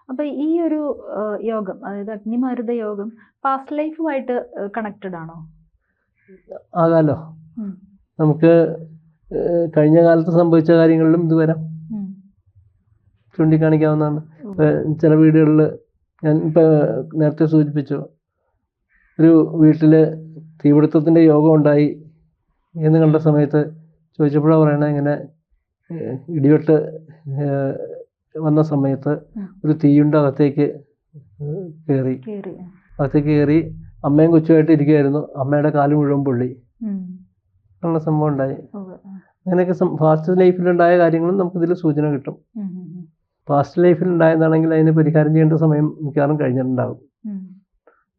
അപ്പൊ ഈ ഒരു യോഗം, അതായത് അഗ്നിമാരുത യോഗം പാസ്റ്റ് ലൈഫുമായിട്ട് കണക്റ്റഡ് ആണോ? ആകാലോ. നമുക്ക് കഴിഞ്ഞ കാലത്ത് സംഭവിച്ച കാര്യങ്ങളിലും ഇത് വരാം, ചൂണ്ടിക്കാണിക്കാവുന്നതാണ്. ചില വീടുകളിൽ ഞാൻ ഇപ്പം നേരത്തെ സൂചിപ്പിച്ചു, ഒരു വീട്ടിൽ തീപിടുത്തത്തിൻ്റെ യോഗം ഉണ്ടായി എന്ന് കണ്ട സമയത്ത് ചോദിച്ചപ്പോഴാണ് പറയണത്, ഇങ്ങനെ ഇടിവെട്ട് വന്ന സമയത്ത് ഒരു തീയുണ്ട അകത്തേക്ക് കയറി അമ്മയും കൊച്ചുമായിട്ട് ഇരിക്കുകയായിരുന്നു. അമ്മയുടെ കാല് മുഴുവൻ പൊള്ളി എന്നുള്ള സംഭവം ഉണ്ടായി. അങ്ങനെയൊക്കെ പാസ്റ്റ് ലൈഫിലുണ്ടായ കാര്യങ്ങളും നമുക്കിതിൽ സൂചന കിട്ടും. പാസ്റ്റ് ലൈഫിൽ ഉണ്ടായതാണെങ്കിൽ അതിന് പരിഹാരം ചെയ്യേണ്ട സമയം മിക്കവാറും കഴിഞ്ഞിട്ടുണ്ടാകും.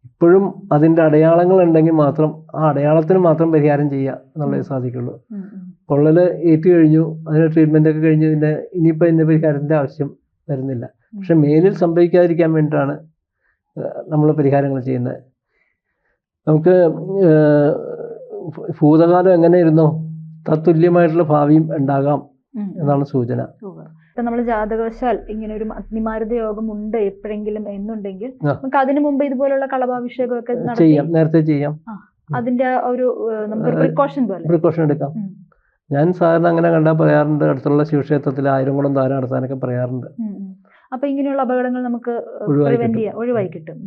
ഇപ്പോഴും അതിൻ്റെ അടയാളങ്ങൾ ഉണ്ടെങ്കിൽ മാത്രം ആ അടയാളത്തിന് മാത്രം പരിഹാരം ചെയ്യുക എന്നുള്ളതേ സാധിക്കുള്ളൂ. പൊള്ളൽ ഏറ്റു കഴിഞ്ഞു, അതിന് ട്രീറ്റ്മെൻറ്റൊക്കെ കഴിഞ്ഞ് പിന്നെ ഇനിയിപ്പോൾ അതിൻ്റെ പരിഹാരത്തിൻ്റെ ആവശ്യം വരുന്നില്ല. പക്ഷെ മേലിൽ സംഭവിക്കാതിരിക്കാൻ വേണ്ടിയിട്ടാണ് നമ്മൾ പരിഹാരങ്ങൾ ചെയ്യുന്നത്. നമുക്ക് ഭൂതകാലം എങ്ങനെ ഇരുന്നോ തത്തുല്യമായിട്ടുള്ള ഭാവിയും ഉണ്ടാകാം എന്നാണ് സൂചന. ഇപ്പൊ നമ്മൾ ജാതകവശാൽ ഇങ്ങനെ ഒരു അഗ്നിമാരുത യോഗം ഉണ്ട് എപ്പോഴെങ്കിലും എന്നുണ്ടെങ്കിൽ നമുക്ക് അതിനു മുമ്പ് ഇതുപോലുള്ള കളഭാഭിഷേകമൊക്കെ ചെയ്യാം, നേരത്തെ ചെയ്യാം. അതിന്റെ ഒരു നമുക്ക് പ്രിക്കോഷൻ എടുക്കാം. ഞാൻ സാധാരണ അങ്ങനെ കണ്ടാൽ പറയാറുണ്ട്, അടുത്തുള്ള ശിവക്ഷേത്രത്തിൽ 1000 കുളം ധാര നടത്താനൊക്കെ പറയാറുണ്ട്. അപ്പൊ ഇങ്ങനെയുള്ള അപകടങ്ങൾ നമുക്ക് ഒഴിവായി കിട്ടും.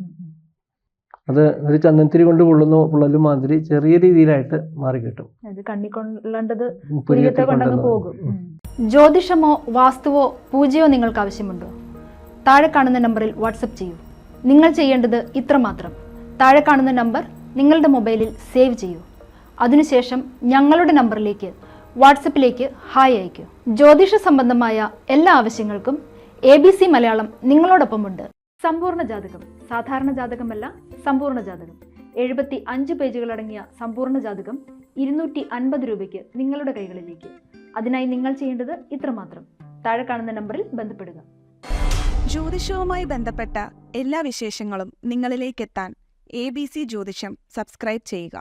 അത് ഒരു ചന്ദനത്തിരി കൊണ്ട് പൊള്ളലും മാതിരി ചെറിയ രീതിയിലായിട്ട് മാറി കിട്ടും. കണ്ണിക്കൊള്ളേണ്ടത് പോകും. ജ്യോതിഷമോ വാസ്തുവോ പൂജയോ നിങ്ങൾക്ക് ആവശ്യമുണ്ടോ? താഴെ കാണുന്ന നമ്പറിൽ വാട്സപ്പ് ചെയ്യൂ. നിങ്ങൾ ചെയ്യേണ്ടത് ഇത്രമാത്രം: താഴെ കാണുന്ന നമ്പർ നിങ്ങളുടെ മൊബൈലിൽ സേവ് ചെയ്യൂ. അതിനുശേഷം ഞങ്ങളുടെ നമ്പറിലേക്ക് വാട്സപ്പിലേക്ക് ഹായ് അയക്കൂ. ജ്യോതിഷ സംബന്ധമായ എല്ലാ ആവശ്യങ്ങൾക്കും ABC മലയാളം നിങ്ങളോടൊപ്പമുണ്ട്. സമ്പൂർണ്ണ ജാതകം, സാധാരണ ജാതകമല്ല, സമ്പൂർണ്ണ ജാതകം. 75 പേജുകളടങ്ങിയ സമ്പൂർണ്ണ ജാതകം 250 രൂപയ്ക്ക് നിങ്ങളുടെ കൈകളിലേക്ക്. അതിനായി നിങ്ങൾ ചെയ്യേണ്ടത് ഇത്രമാത്രം: താഴെ കാണുന്ന നമ്പറിൽ ബന്ധപ്പെടുക. ജ്യോതിഷവുമായി ബന്ധപ്പെട്ട എല്ലാ വിശേഷങ്ങളും നിങ്ങളിലേക്കെത്താൻ ABC ജ്യോതിഷം സബ്സ്ക്രൈബ് ചെയ്യുക.